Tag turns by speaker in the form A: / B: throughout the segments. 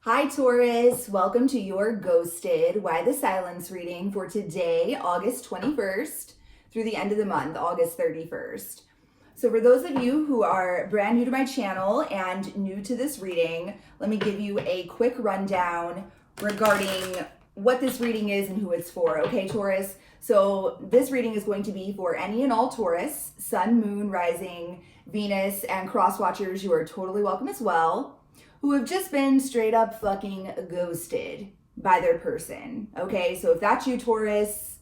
A: Hi Taurus, welcome to your Ghosted Why the Silence reading for today, August 21st through the end of the month, August 31st. So for those of you who are brand new to my channel and new to this reading, let me give you a quick rundown regarding what this reading is and who it's for, okay Taurus? So this reading is going to be for any and all Taurus, Sun, Moon, Rising, Venus, and cross watchers. You are totally welcome as well, who have just been straight up fucking ghosted by their person. Okay, so if that's you, Taurus,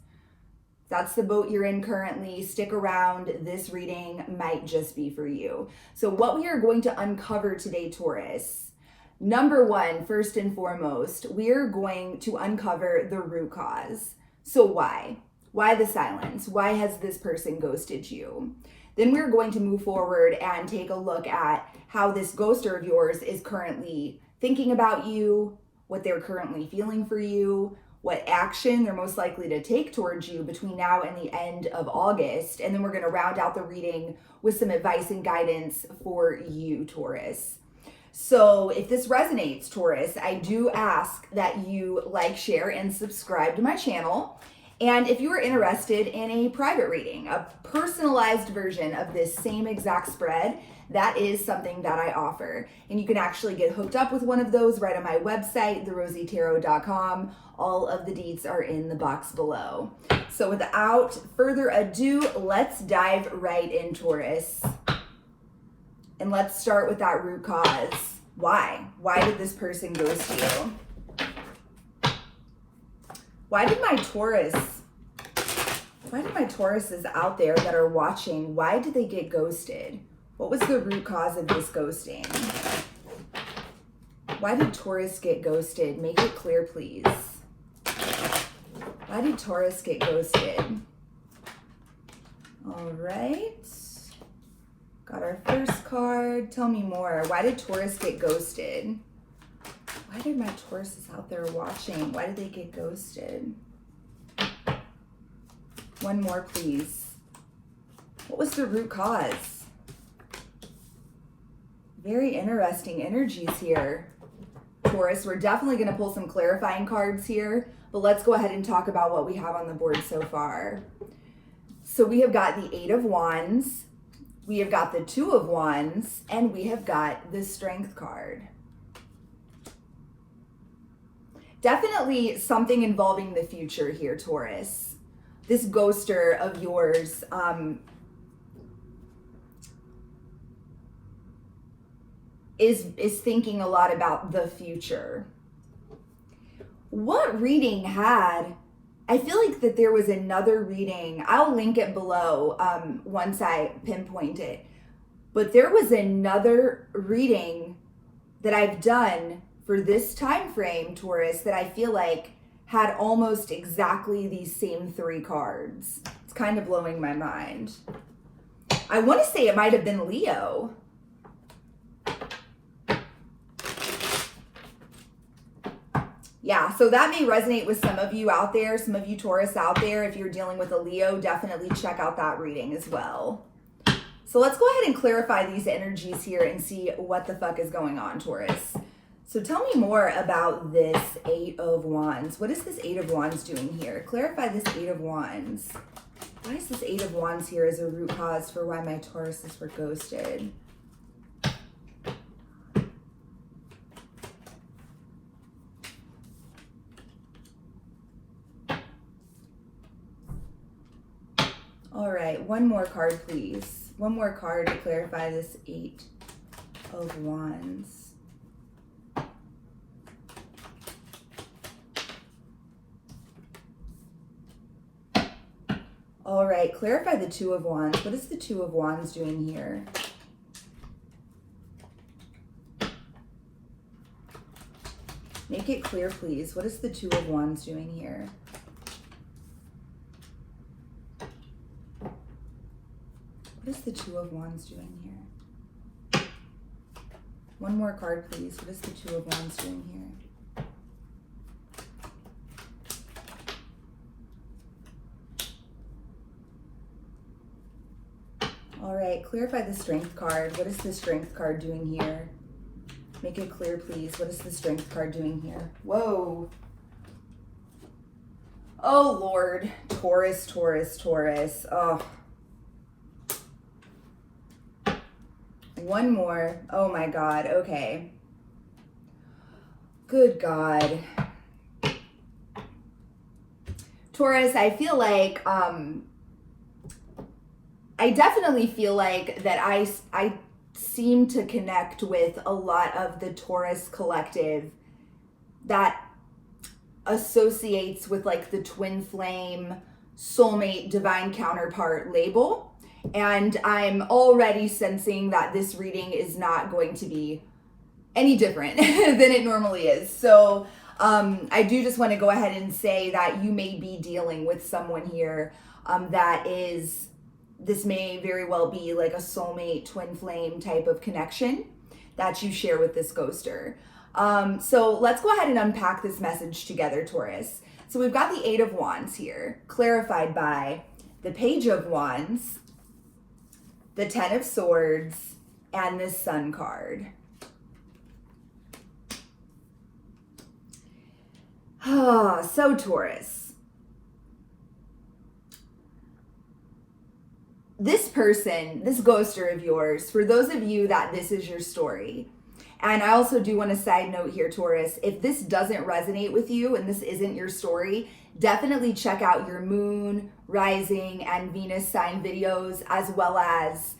A: that's the boat you're in currently, stick around. This reading might just be for you. So what we are going to uncover today, Taurus, number one, first and foremost, we are going to uncover the root cause. So why? Why the silence? Why has this person ghosted you? Then we're going to move forward and take a look at how this ghoster of yours is currently thinking about you, what they're currently feeling for you, what action they're most likely to take towards you between now and the end of August. And then we're going to round out the reading with some advice and guidance for you, Taurus. So if this resonates, Taurus, I do ask that you like, share, and subscribe to my channel. And if you are interested in a private reading, a personalized version of this same exact spread, that is something that I offer. And you can actually get hooked up with one of those right on my website, therosytarot.com. All of the deets are in the box below. So without further ado, let's dive right in, Taurus. And let's start with that root cause. Why? Why did this person ghost you? Why did my Tauruses out there that are watching, why did they get ghosted? What was the root cause of this ghosting? Why did Taurus get ghosted? Make it clear, please. Why did Taurus get ghosted? All right. Got our first card. Tell me more. Why did Taurus get ghosted? Why did my Tauruses out there watching? Why did they get ghosted? One more, please. What was the root cause? Very interesting energies here, Taurus. We're definitely going to pull some clarifying cards here, but let's go ahead and talk about what we have on the board so far. So we have got the Eight of Wands, we have got the Two of Wands, and we have got the Strength card. Definitely something involving the future here, Taurus. This ghoster of yours is thinking a lot about the future. What reading had, I feel like that there was another reading, I'll link it below once I pinpoint it, but there was another reading that I've done for this time frame, Taurus, that I feel like had almost exactly these same three cards. It's kind of blowing my mind. I want to say it might have been Leo. Yeah, so that may resonate with some of you out there, some of you Taurus out there. If you're dealing with a Leo, definitely check out that reading as well. So let's go ahead and clarify these energies here and see what the fuck is going on, Taurus. So tell me more about this Eight of Wands. What is this Eight of Wands doing here? Clarify this Eight of Wands. Why is this Eight of Wands here as a root cause for why my Tauruses were ghosted? All right, one more card, please. One more card to clarify this Eight of Wands. All right, clarify the Two of Wands. What is the Two of Wands doing here? Make it clear, please. What is the Two of Wands doing here? What is the Two of Wands doing here? One more card, please. What is the Two of Wands doing here? All right, clarify the Strength card. What is the Strength card doing here? Make it clear, please. What is the Strength card doing here? Whoa. Oh, Lord. Taurus, Taurus, Taurus. Oh. One more. Oh, my God. Okay. Good God. Taurus, I feel like, I definitely feel like that I seem to connect with a lot of the Taurus collective that associates with like the twin flame, soulmate, divine counterpart label. And I'm already sensing that this reading is not going to be any different than it normally is. So I do just want to go ahead and say that you may be dealing with someone here that is, this may very well be like a soulmate, twin flame type of connection that you share with this ghoster. So let's go ahead and unpack this message together, Taurus. So we've got the Eight of Wands here, clarified by the Page of Wands, the Ten of Swords, and the Sun card. So Taurus, this person, this ghoster of yours, for those of you that this is your story, and I also do want to side note here, Taurus, if this doesn't resonate with you and this isn't your story, definitely check out your moon, rising, and Venus sign videos, as well as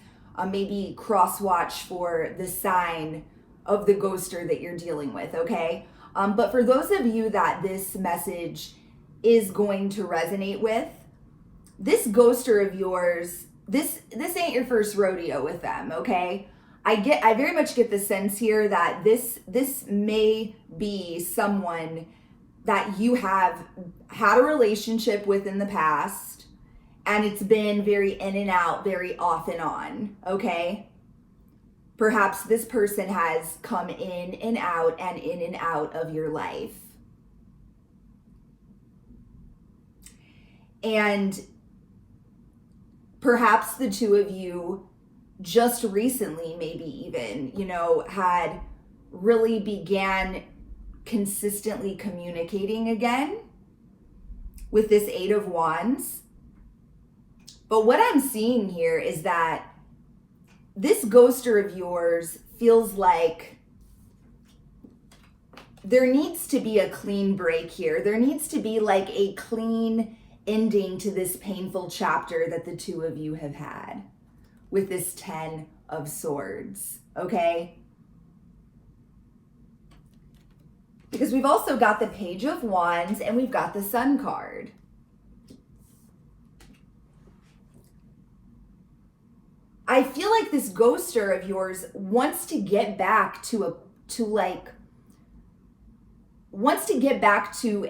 A: maybe cross-watch for the sign of the ghoster that you're dealing with, okay? But for those of you that this message is going to resonate with, this ghoster of yours, this ain't your first rodeo with them, okay? I very much get the sense here that this may be someone that you have had a relationship with in the past, and it's been very in and out, very off and on, okay? Perhaps this person has come in and out of your life. And perhaps the two of you just recently, maybe even, had really began consistently communicating again with this Eight of Wands. But what I'm seeing here is that this ghoster of yours feels like there needs to be a clean break here. There needs to be like a clean ending to this painful chapter that the two of you have had with this Ten of Swords, okay? Because we've also got the Page of Wands and we've got the Sun card. I feel like this ghoster of yours wants to get back to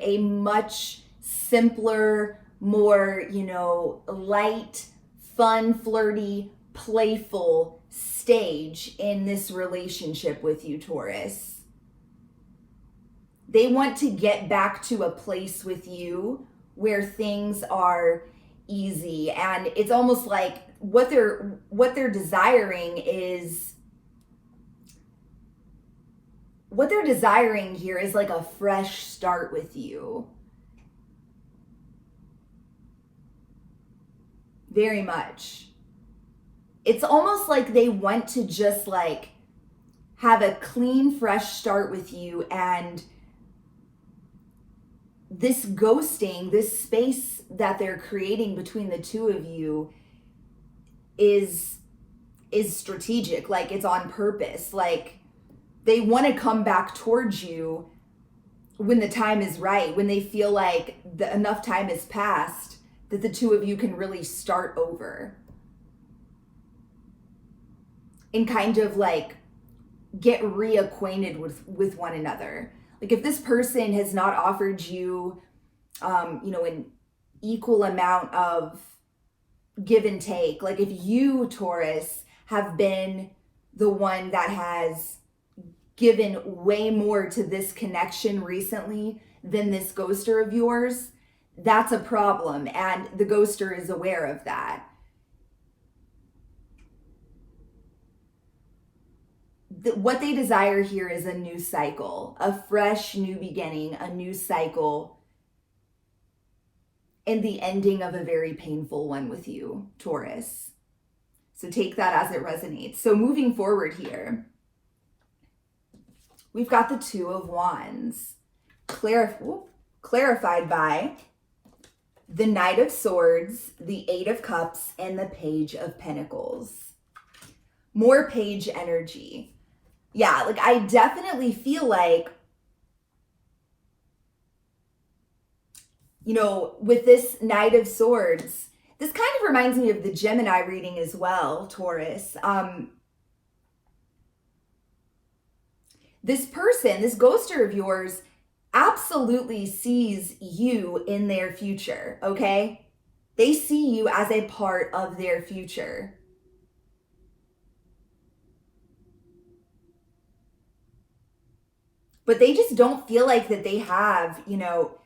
A: a much simpler, more, light, fun, flirty, playful stage in this relationship with you, Taurus. They want to get back to a place with you where things are easy, and it's almost like what they're desiring here is like a fresh start with you. Very much. It's almost like they want to just like have a clean, fresh start with you, and this ghosting, this space that they're creating between the two of you is strategic. Like, it's on purpose. Like, they want to come back towards you when the time is right, when they feel like enough time has passed that the two of you can really start over and kind of like get reacquainted with one another. Like, if this person has not offered you, an equal amount of give and take, like if you, Taurus, have been the one that has given way more to this connection recently than this ghoster of yours, that's a problem, and the ghoster is aware of that. what they desire here is a new cycle, a fresh new beginning, a new cycle, and the ending of a very painful one with you, Taurus. So take that as it resonates. So moving forward here, we've got the Two of Wands, clarified by the Knight of Swords, the Eight of Cups, and the Page of Pentacles. More page energy. Yeah, like I definitely feel like, you know, with this Knight of Swords, this kind of reminds me of the Gemini reading as well, Taurus. This person, this ghoster of yours, absolutely sees you in their future, okay? They see you as a part of their future. But they just don't feel like that they have, you know,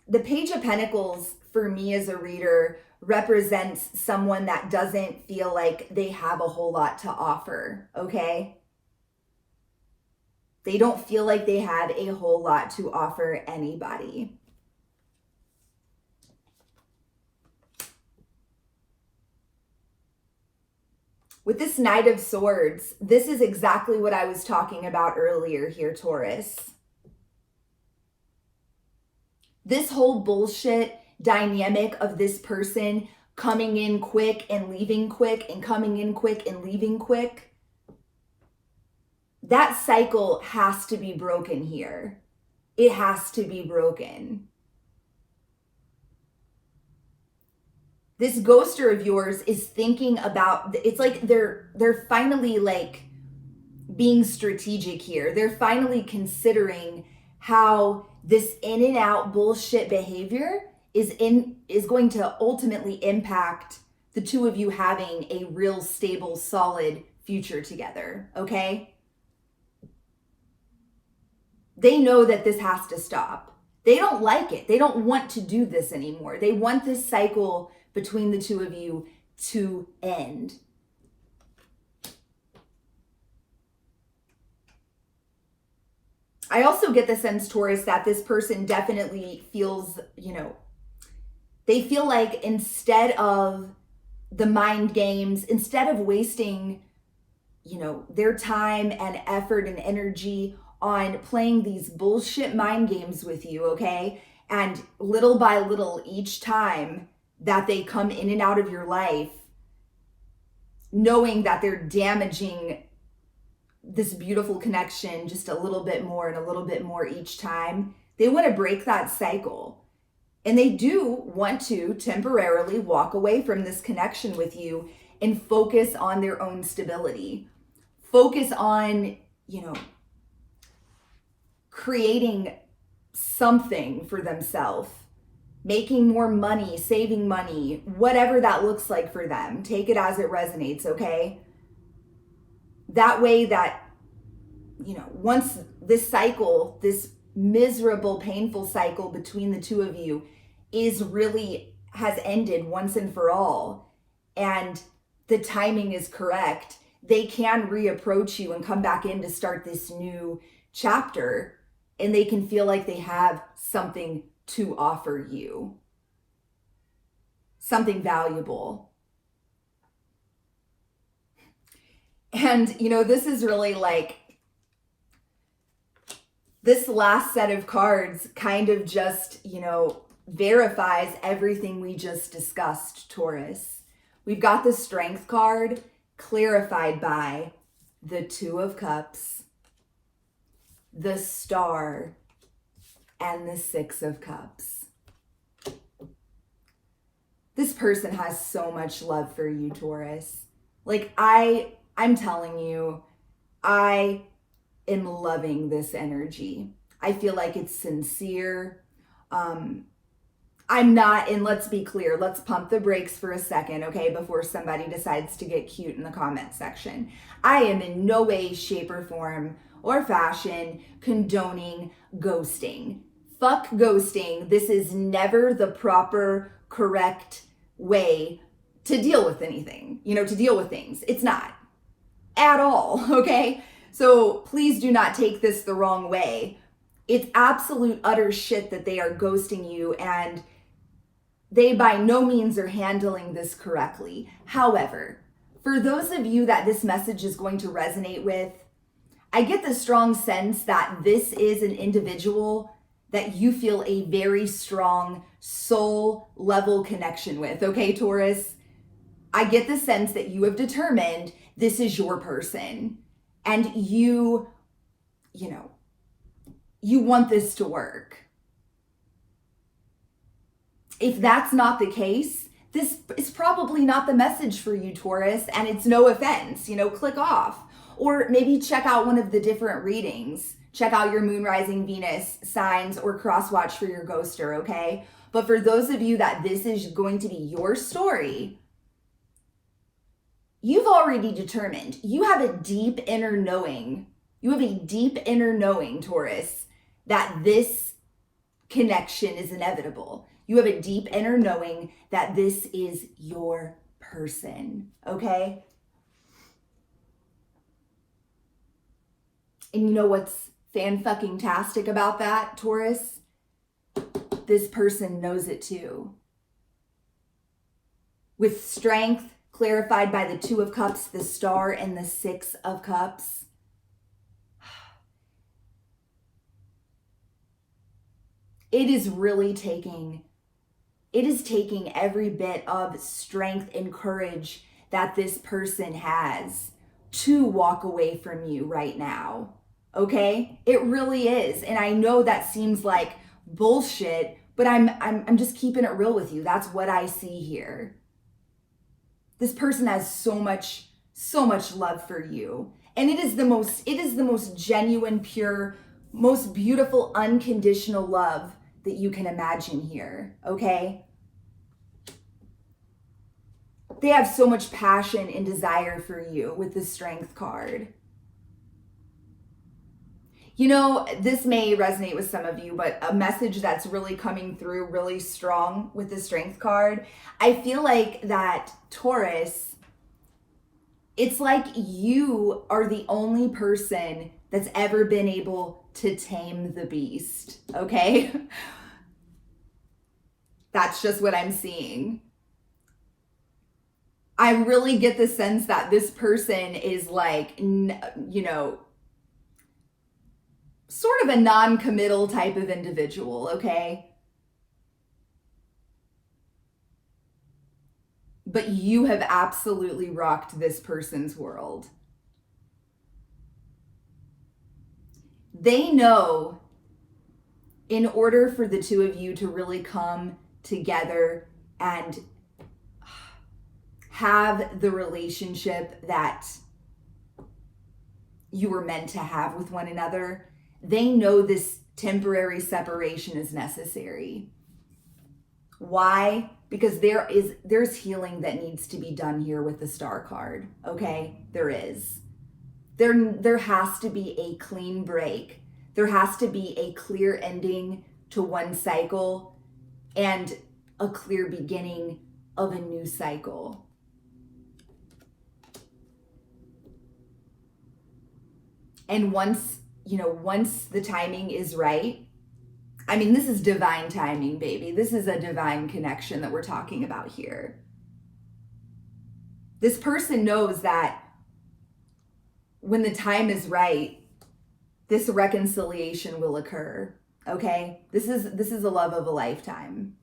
A: the Page of Pentacles for me as a reader represents someone that doesn't feel like they have a whole lot to offer, okay? They don't feel like they have a whole lot to offer anybody. With this Knight of Swords, this is exactly what I was talking about earlier here, Taurus. This whole bullshit dynamic of this person coming in quick and leaving quick and coming in quick and leaving quick, that cycle has to be broken here. It has to be broken. This ghoster of yours is thinking about, it's like they're finally like being strategic here. They're finally considering how this in and out bullshit behavior is going to ultimately impact the two of you having a real stable, solid future together, okay? They know that this has to stop. They don't like it. They don't want to do this anymore. They want this cycle between the two of you to end. I also get the sense, Taurus, that this person definitely feels, you know, they feel like instead of the mind games, instead of wasting, you know, their time and effort and energy on playing these bullshit mind games with you, okay? And little by little, each time that they come in and out of your life, knowing that they're damaging this beautiful connection just a little bit more and a little bit more each time, they want to break that cycle. And they do want to temporarily walk away from this connection with you and focus on their own stability. Focus on, you know, creating something for themselves, making more money, saving money, whatever that looks like for them. Take it as it resonates, okay? That way that, you know, once this cycle, this miserable, painful cycle between the two of you has ended once and for all, and the timing is correct, they can reapproach you and come back in to start this new chapter, and they can feel like they have something to offer you, something valuable. And, you know, this is really like, this last set of cards kind of just, you know, verifies everything we just discussed, Taurus. We've got the Strength card clarified by the Two of Cups, the Star, and the Six of Cups. This person has so much love for you, Taurus. Like, I'm telling you, I am loving this energy. I feel like it's sincere. I'm not, and let's be clear, let's pump the brakes for a second, okay, before somebody decides to get cute in the comment section. I am in no way, shape, or form or fashion condoning ghosting. Fuck ghosting. This is never the proper, correct way to deal with anything, you know, to deal with things. It's not at all, okay? So please do not take this the wrong way. It's absolute utter shit that they are ghosting you, and they by no means are handling this correctly. However, for those of you that this message is going to resonate with, I get the strong sense that this is an individual that you feel a very strong soul level connection with, okay, Taurus? I get the sense that you have determined this is your person, and you want this to work. If that's not the case, this is probably not the message for you, Taurus, and it's no offense, click off. Or maybe check out one of the different readings. Check out your moon, rising, Venus signs, or cross watch for your ghoster, okay? But for those of you that this is going to be your story, you've already determined. You have a deep inner knowing. You have a deep inner knowing, Taurus, that this connection is inevitable. You have a deep inner knowing that this is your person, okay? And you know what's fan-fucking-tastic about that, Taurus? This person knows it too. With strength clarified by the Two of Cups, the Star, and the Six of Cups, it is taking every bit of strength and courage that this person has to walk away from you right now. Okay? It really is. And I know that seems like bullshit, but I'm just keeping it real with you. That's what I see here. This person has so much love for you. And it is the most genuine, pure, most beautiful, unconditional love that you can imagine here, okay? They have so much passion and desire for you with the Strength card. This may resonate with some of you, but a message that's really coming through really strong with the Strength card, I feel like that, Taurus, it's like you are the only person that's ever been able to tame the beast, okay? That's just what I'm seeing. I really get the sense that this person is like, sort of a non-committal type of individual, okay? But you have absolutely rocked this person's world. They know in order for the two of you to really come together and have the relationship that you were meant to have with one another, they know this temporary separation is necessary. Why? Because there's healing that needs to be done here with the Star card, okay? There is. There has to be a clean break. There has to be a clear ending to one cycle and a clear beginning of a new cycle. And once the timing is right, I mean, this is divine timing, baby. This is a divine connection that we're talking about here. This person knows that when the time is right, this reconciliation will occur, okay? This is a love of a lifetime.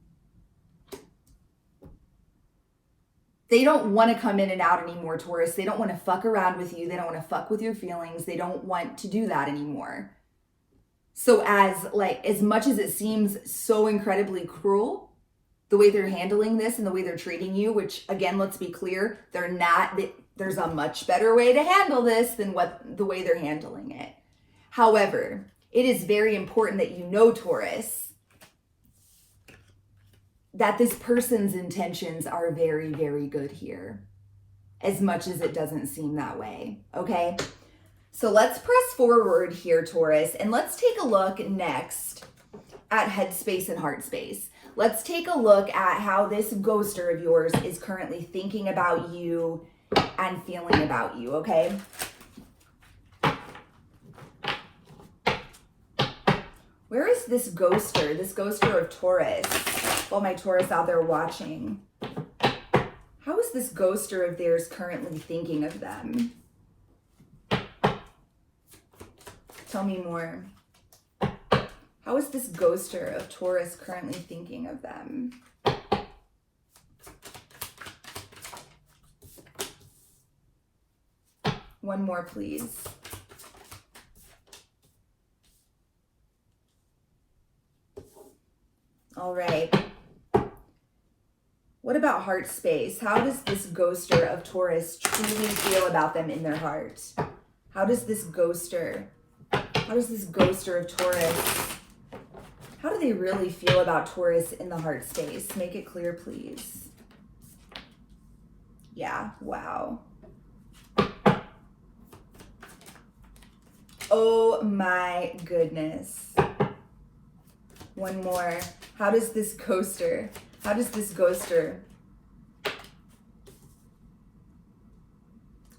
A: They don't want to come in and out anymore, Taurus. They don't want to fuck around with you. They don't want to fuck with your feelings. They don't want to do that anymore. So as much as it seems so incredibly cruel, the way they're handling this and the way they're treating you, which again, let's be clear, there's a much better way to handle this than the way they're handling it. However, it is very important that you know, Taurus, that this person's intentions are very, very good here, as much as it doesn't seem that way, okay? So let's press forward here, Taurus, and let's take a look next at headspace and heart space. Let's take a look at how this ghoster of yours is currently thinking about you and feeling about you, okay? Where is this ghoster of Taurus? All my Taurus out there watching. How is this ghoster of theirs currently thinking of them? Tell me more. How is this ghoster of Taurus currently thinking of them? One more, please. All right. What about heart space? How does this ghoster of Taurus truly feel about them in their heart? How does this ghoster of Taurus, how do they really feel about Taurus in the heart space? Make it clear, please. Yeah, wow. Oh my goodness. One more. How does this ghoster,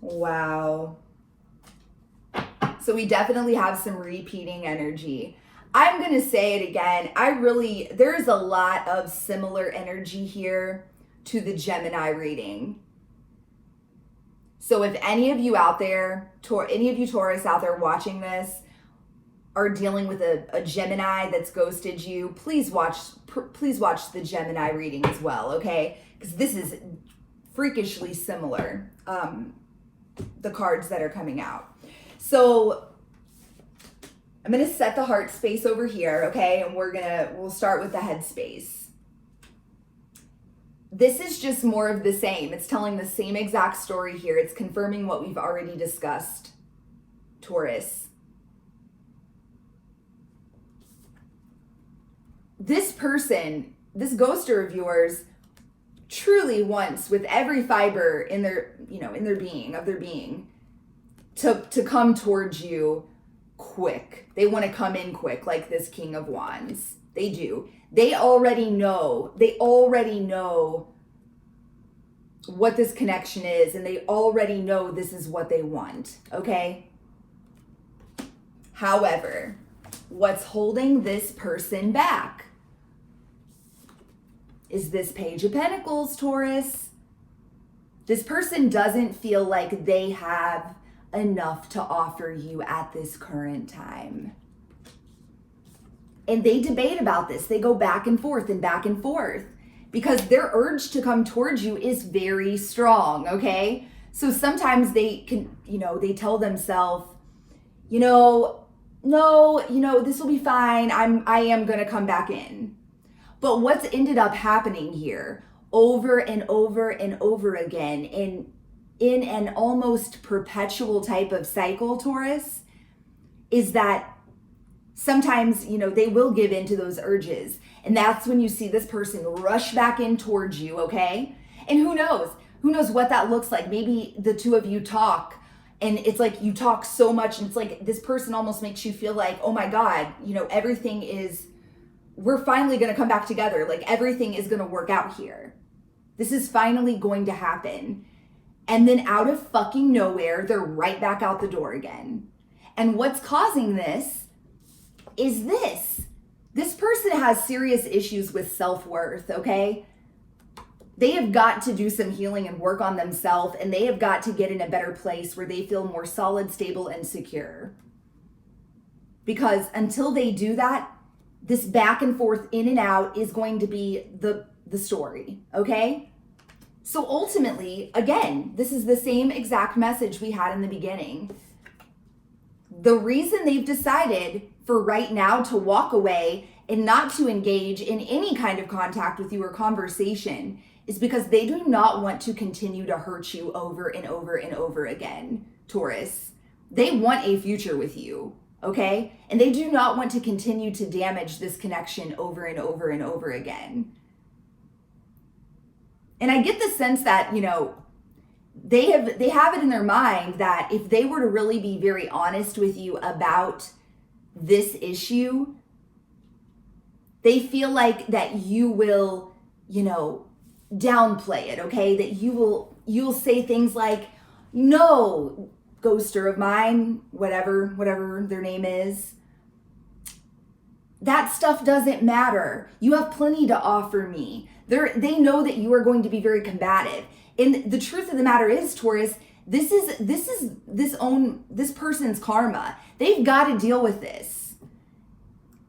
A: wow. So we definitely have some repeating energy. I'm going to say it again. There's a lot of similar energy here to the Gemini reading. So if any of you out there, any of you Taurus out there watching this are dealing with a Gemini that's ghosted you, please watch the Gemini reading as well, okay? Because this is freakishly similar, the cards that are coming out. So I'm going to set the heart space over here, okay? And we'll start with the head space. This is just more of the same. It's telling the same exact story here. It's confirming what we've already discussed, Taurus. This person, this ghoster of yours, truly wants with every fiber in their being, to come towards you quick. They want to come in quick, like this King of Wands. They do. They already know what this connection is, and they already know this is what they want, okay? However, what's holding this person back is this Page of Pentacles, Taurus. This person doesn't feel like they have enough to offer you at this current time. And they debate about this. They go back and forth because their urge to come towards you is very strong, okay? So sometimes they can, they tell themselves, no, this will be fine. I am going to come back in. But what's ended up happening here over and over and over again in an almost perpetual type of cycle, Taurus, is that sometimes, they will give in to those urges. And that's when you see this person rush back in towards you, okay? And who knows what that looks like. Maybe the two of you talk and it's like you talk so much and it's like this person almost makes you feel like, oh my God, we're finally going to come back together. Like everything is going to work out here. This is finally going to happen. And then out of fucking nowhere, they're right back out the door again. And what's causing this is this. This person has serious issues with self-worth, okay? They have got to do some healing and work on themselves, and they have got to get in a better place where they feel more solid, stable, and secure. Because until they do that, this back and forth in and out is going to be the story, okay? So ultimately, again, this is the same exact message we had in the beginning. The reason they've decided for right now to walk away and not to engage in any kind of contact with you or conversation is because they do not want to continue to hurt you over and over and over again, Taurus. They want a future with you, okay? And they do not want to continue to damage this connection over and over and over again. And I get the sense that, they have it in their mind that if they were to really be very honest with you about this issue, they feel like that you will, downplay it, okay? That you'll say things like, no, ghoster of mine, whatever their name is, that stuff doesn't matter. You have plenty to offer me. They know that you are going to be very combative. And the truth of the matter is, Taurus, this person's karma. They've got to deal with this.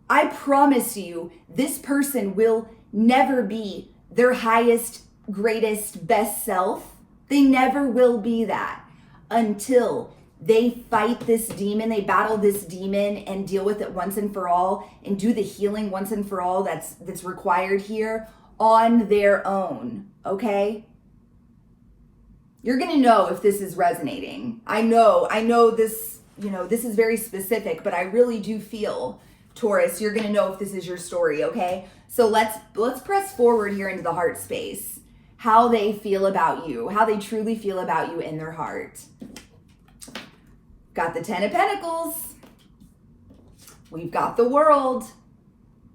A: I promise you, this person will never be their highest, greatest, best self. They never will be that until they fight this demon, they battle this demon and deal with it once and for all and do the healing once and for all that's required here on their own, okay? You're going to know if this is resonating. I know this, this is very specific, but I really do feel, Taurus, you're going to know if this is your story, okay? So let's press forward here into the heart space. How they feel about you, how they truly feel about you in their heart. Got the 10 of Pentacles. We've got the World.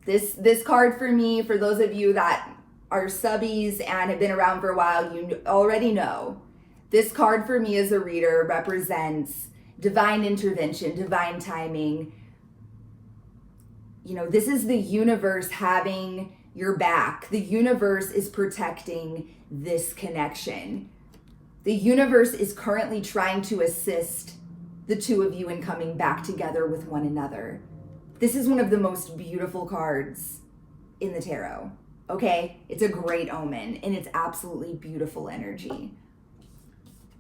A: This card for me, for those of you that are subbies and have been around for a while, you already know. This card for me as a reader represents divine intervention, divine timing. This is the universe having your back. The universe is protecting this connection. The universe is currently trying to assist the two of you in coming back together with one another. This is one of the most beautiful cards in the tarot, okay? It's a great omen and it's absolutely beautiful energy.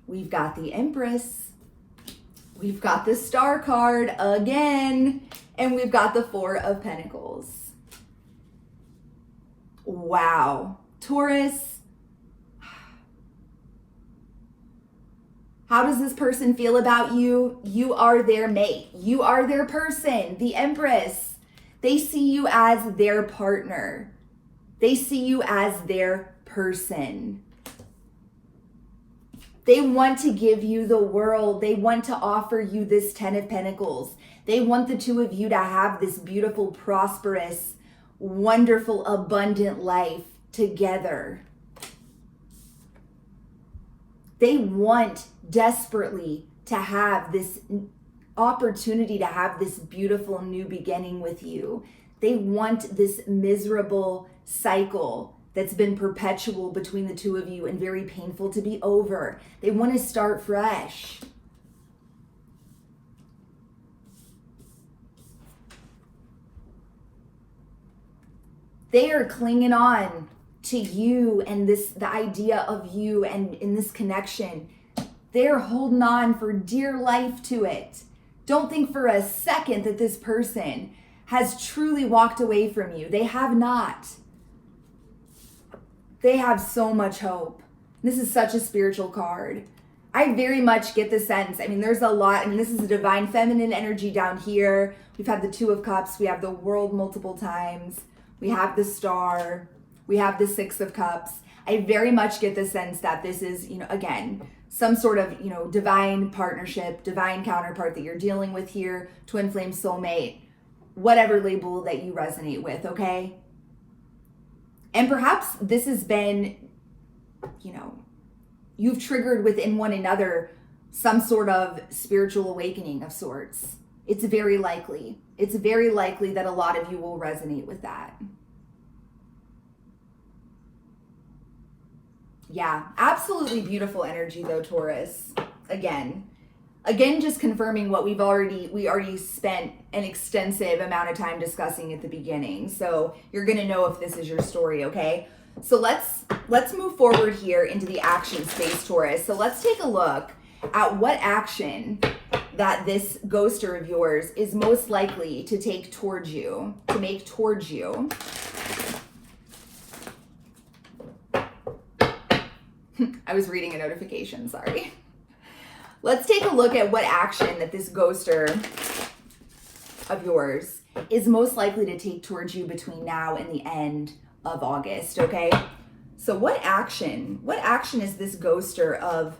A: We've got the Empress. We've got the Star card again, and we've got the 4 of Pentacles. Wow. Taurus, how does this person feel about you? You are their mate. You are their person, the Empress. They see you as their partner. They see you as their person. They want to give you the world. They want to offer you this 10 of Pentacles. They want the two of you to have this beautiful, prosperous, wonderful, abundant life together. They want desperately to have this opportunity to have this beautiful new beginning with you. They want this miserable cycle that's been perpetual between the two of you and very painful to be over. They want to start fresh. They are clinging on to you and the idea of you and in this connection. They're holding on for dear life to it. Don't think for a second that this person has truly walked away from you. They have not. They have so much hope. This is such a spiritual card. I very much get the sense, there's a lot, this is a divine feminine energy down here. We've had the 2 of Cups. We have the World multiple times. We have the Star. We have the 6 of Cups. I very much get the sense that this is, again, some sort of, divine partnership, divine counterpart that you're dealing with here, twin flame, soulmate, whatever label that you resonate with, okay? And perhaps this has been, you've triggered within one another some sort of spiritual awakening of sorts. It's very likely. It's very likely that a lot of you will resonate with that. Yeah, absolutely beautiful energy though, Taurus. Again, just confirming what we already spent an extensive amount of time discussing at the beginning. So you're going to know if this is your story, okay? So let's move forward here into the action space, Taurus. So let's take a look at what action that this ghoster of yours is most likely to take towards you, to make towards you. I was reading a notification, sorry. Let's take a look at what action that this ghoster of yours is most likely to take towards you between now and the end of August, okay? So what action is this ghoster of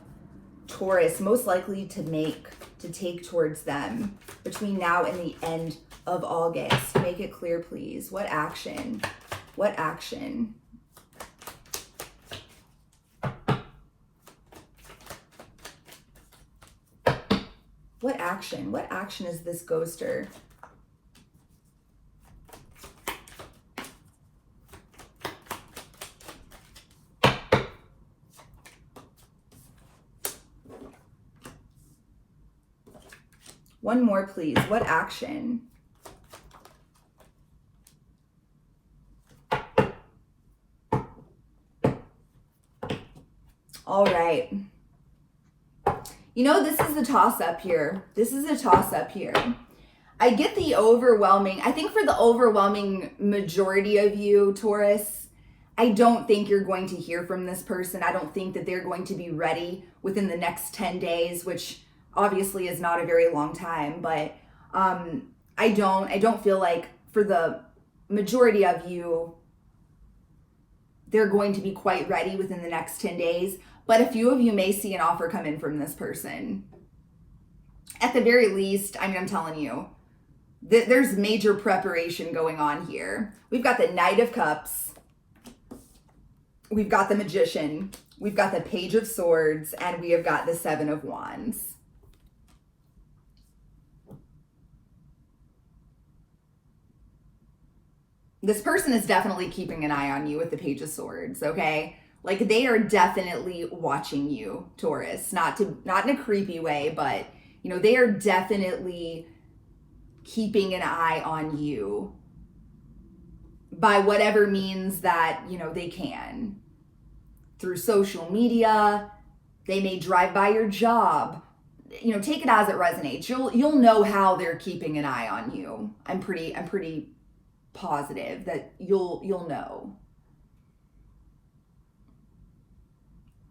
A: Taurus most likely to take towards them between now and the end of August? Make it clear, please. What action? What action? What action? What action is this ghoster One more, please. What action? All right. You know, this is a toss-up here. This is a toss-up here. I get the overwhelming, I think for the overwhelming majority of you, Taurus, I don't think you're going to hear from this person. I don't think that they're going to be ready within the next 10 days, which obviously is not a very long time, but I don't feel like for the majority of you, they're going to be quite ready within the next 10 days. But a few of you may see an offer come in from this person. At the very least, I mean, I'm telling you, there's major preparation going on here. We've got the Knight of Cups. We've got the Magician. We've got the Page of Swords. And we have got the Seven of Wands. This person is definitely keeping an eye on you with the Page of Swords, okay? Like, they are definitely watching you, Taurus. Not in a creepy way, but, you know, they are definitely keeping an eye on you by whatever means that, you know, they can. Through social media, they may drive by your job. You know, take it as it resonates. You'll know how they're keeping an eye on you. I'm pretty positive that you'll know.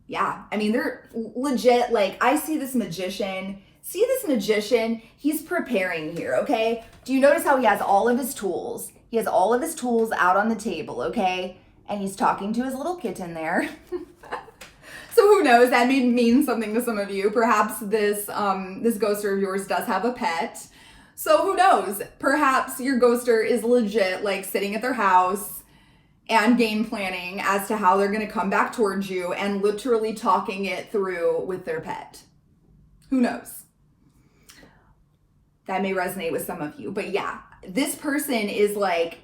A: Yeah, I mean, they're legit, like, I see this magician. See this magician? He's preparing here, okay? Do you notice how he has all of his tools? He has all of his tools out on the table, okay? And he's talking to his little kitten there. So who knows? That may mean something to some of you. Perhaps this ghoster of yours does have a pet. So who knows? Perhaps your ghoster is legit, like, sitting at their house and game planning as to how they're going to come back towards you and literally talking it through with their pet. Who knows? That may resonate with some of you. But yeah, this person is like,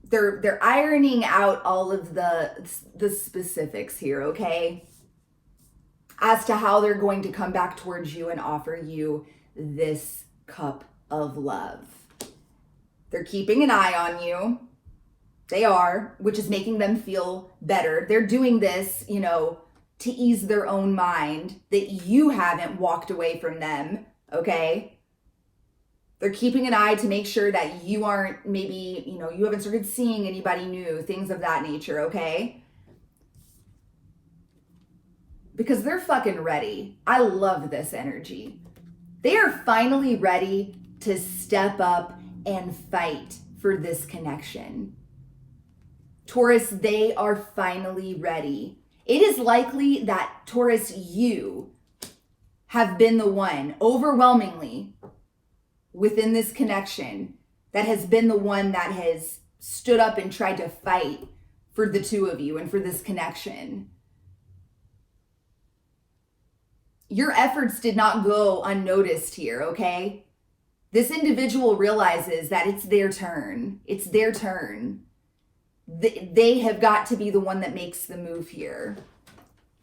A: they're ironing out all of the specifics here, okay? As to how they're going to come back towards you and offer you this cup of love. They're keeping an eye on you. They are, which is making them feel better. They're doing this, you know, to ease their own mind that you haven't walked away from them, okay? They're keeping an eye to make sure that you aren't, maybe, you know, you haven't started seeing anybody new, things of that nature, okay? Because they're fucking ready. I love this energy. They are finally ready to step up and fight for this connection. Taurus, they are finally ready. It is likely that, Taurus, you have been the one overwhelmingly within this connection that has been the one that has stood up and tried to fight for the two of you and for this connection. Your efforts did not go unnoticed here, okay? This individual realizes that it's their turn. It's their turn. They have got to be the one that makes the move here.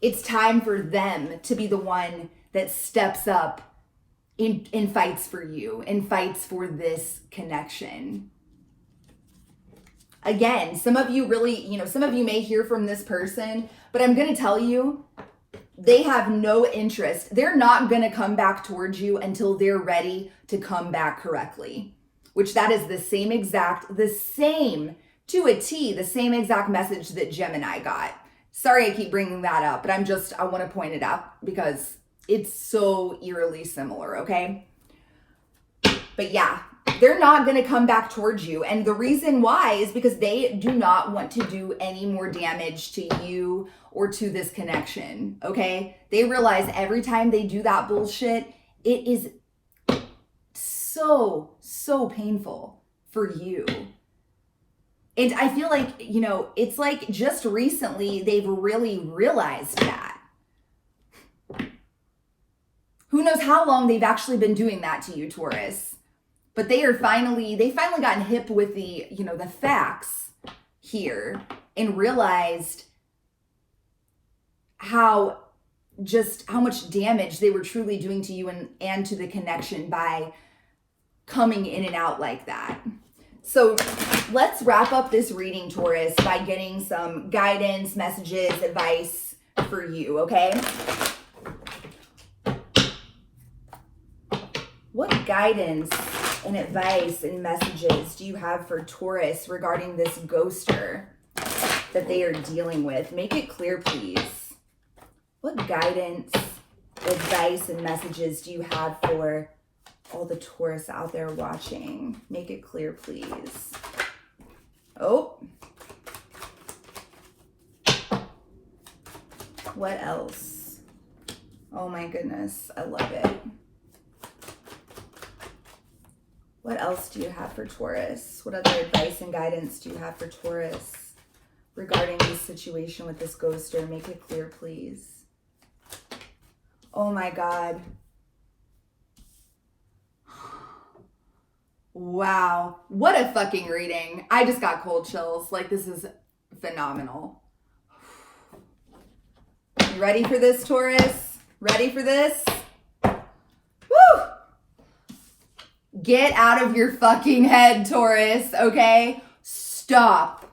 A: It's time for them to be the one that steps up and fights for you and fights for this connection. Again, some of you really, you know, some of you may hear from this person, but I'm going to tell you, they have no interest. They're not going to come back towards you until they're ready to come back correctly, which that is the same to a T, the same exact message that Gemini got. Sorry, I keep bringing that up, but I want to point it out because it's so eerily similar, okay? But yeah, they're not going to come back towards you. And the reason why is because they do not want to do any more damage to you or to this connection, okay? They realize every time they do that bullshit, it is so painful for you. And I feel like, you know, it's like just recently they've really realized that. Who knows how long they've actually been doing that to you, Taurus. But they finally gotten hip with the, you know, the facts here and realized how just how much damage they were truly doing to you and to the connection by coming in and out like that. So let's wrap up this reading, Taurus, by getting some guidance, messages, advice for you, okay? What guidance and advice and messages do you have for Taurus regarding this ghoster that they are dealing with? Make it clear, please. What guidance, advice, and messages do you have for all the Taurus out there watching? Make it clear, please. Oh. What else? Oh my goodness, I love it. What else do you have for Taurus? What other advice and guidance do you have for Taurus regarding this situation with this ghoster? Make it clear, please. Oh my God. Wow. What a fucking reading. I just got cold chills. Like, this is phenomenal. You ready for this, Taurus? Ready for this? Woo! Get out of your fucking head, Taurus, okay? Stop.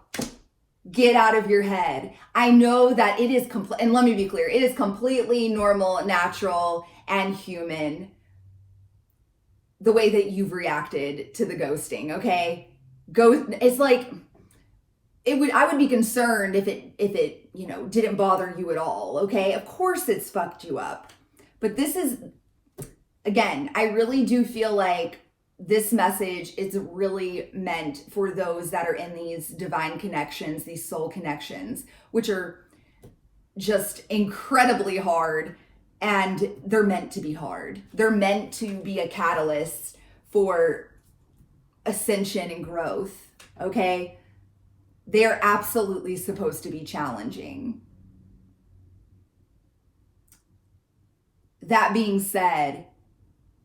A: Get out of your head. I know that it is, and let me be clear, it is completely normal, natural, and human the way that you've reacted to the ghosting, okay? It's like, I would be concerned if it, you know, didn't bother you at all, okay? Of course it's fucked you up. But this is, again, I really do feel like this message is really meant for those that are in these divine connections, these soul connections, which are just incredibly hard, and they're meant to be hard. They're meant to be a catalyst for ascension and growth, okay? They're absolutely supposed to be challenging. That being said,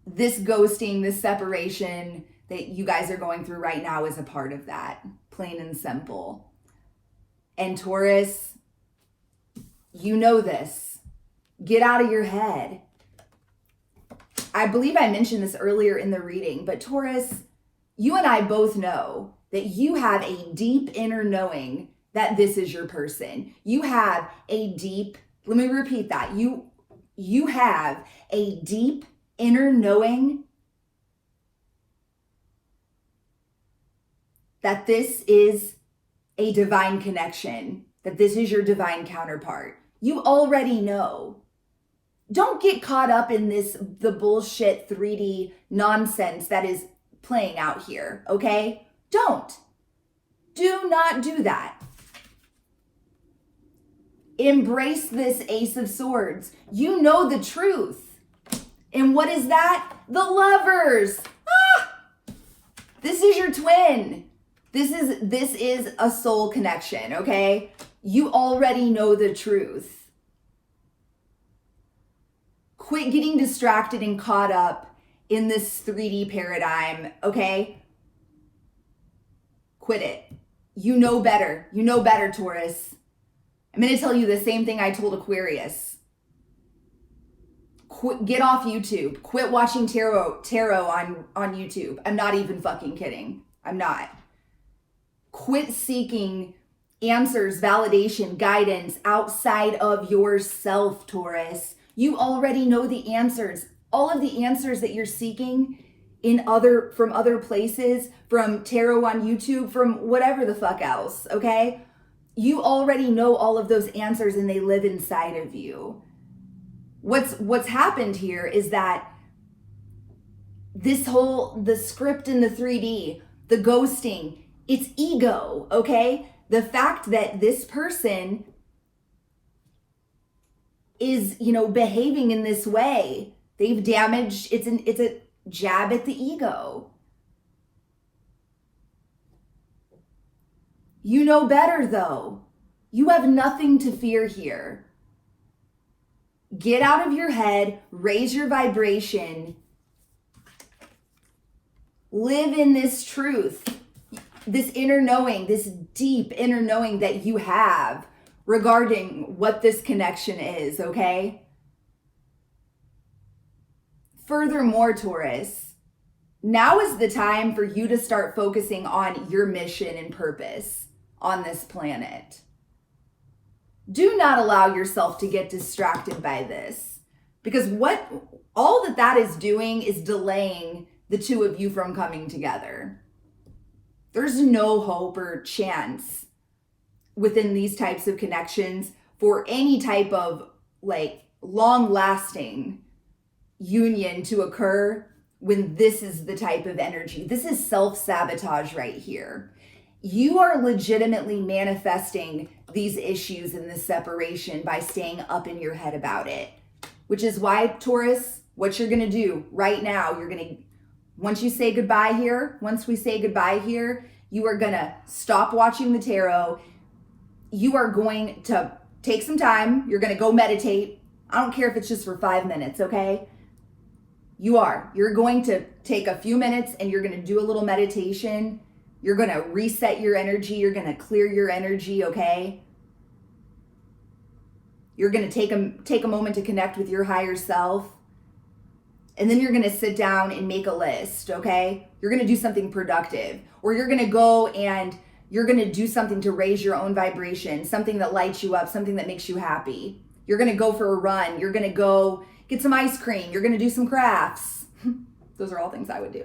A: this ghosting, this separation that you guys are going through right now is a part of that, plain and simple. And Taurus, you know this. Get out of your head. I believe I mentioned this earlier in the reading, but Taurus, you and I both know that you have a deep inner knowing that this is your person. You have a deep, let me repeat that. You have a deep inner knowing that this is a divine connection, that this is your divine counterpart. You already know. Don't get caught up in the bullshit 3D nonsense that is playing out here, okay? Don't. Do not do that. Embrace this Ace of Swords. You know the truth. And what is that? The Lovers. This is your twin. This is a soul connection, okay? You already know the truth. Quit getting distracted and caught up in this 3D paradigm, okay? Quit it. You know better. You know better, Taurus. I'm going to tell you the same thing I told Aquarius. Get off YouTube. Quit watching tarot on YouTube. I'm not even fucking kidding. I'm not. Quit seeking answers, validation, guidance outside of yourself, Taurus. You already know the answers. All of the answers that you're seeking from other places, from tarot on YouTube, from whatever the fuck else, okay? You already know all of those answers and they live inside of you. What's happened here is that the script in the 3D, the ghosting, it's ego, okay? The fact that this person is, behaving in this way, they've damaged, it's a jab at the ego. You know better though. You have nothing to fear here. Get out of your head, raise your vibration, live in this truth, this inner knowing, this deep inner knowing that you have regarding what this connection is, okay? Furthermore, Taurus, now is the time for you to start focusing on your mission and purpose on this planet. Do not allow yourself to get distracted by this, because all that is doing is delaying the two of you from coming together. There's no hope or chance within these types of connections for any type of like long-lasting union to occur when this is the type of energy. This is self-sabotage right here. You are legitimately manifesting these issues in this separation by staying up in your head about it, which is why, Taurus, what you're going to do right now, once we say goodbye here, you are going to stop watching the tarot. You are going to take some time. You're going to go meditate. I don't care if it's just for 5 minutes, okay? You're going to take a few minutes and you're going to do a little meditation. You're going to reset your energy. You're going to clear your energy, okay? You're going to take a moment to connect with your higher self. And then you're going to sit down and make a list, okay? You're going to do something productive. Or you're going to go and you're going to do something to raise your own vibration, something that lights you up, something that makes you happy. You're going to go for a run. You're going to go get some ice cream. You're going to do some crafts. Those are all things I would do.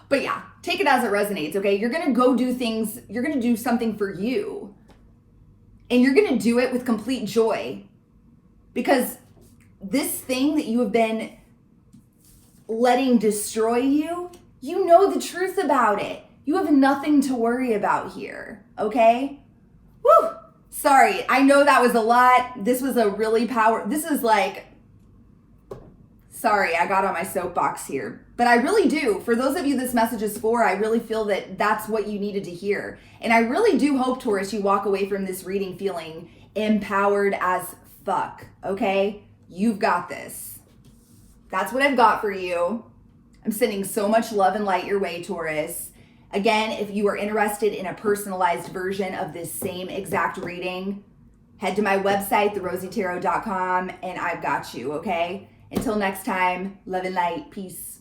A: But yeah, take it as it resonates, okay? You're going to go do things. You're going to do something for you. And you're going to do it with complete joy. Because this thing that you have been letting destroy you, you know the truth about it. You have nothing to worry about here, okay? Woo! Sorry, I know that was a lot. This was a really sorry, I got on my soapbox here. But I really do. For those of you this message is for, I really feel that that's what you needed to hear. And I really do hope, Taurus, you walk away from this reading feeling empowered as fuck, okay? You've got this. That's what I've got for you. I'm sending so much love and light your way, Taurus. Again, if you are interested in a personalized version of this same exact reading, head to my website, therosytarot.com, and I've got you, okay? Until next time, love and light. Peace.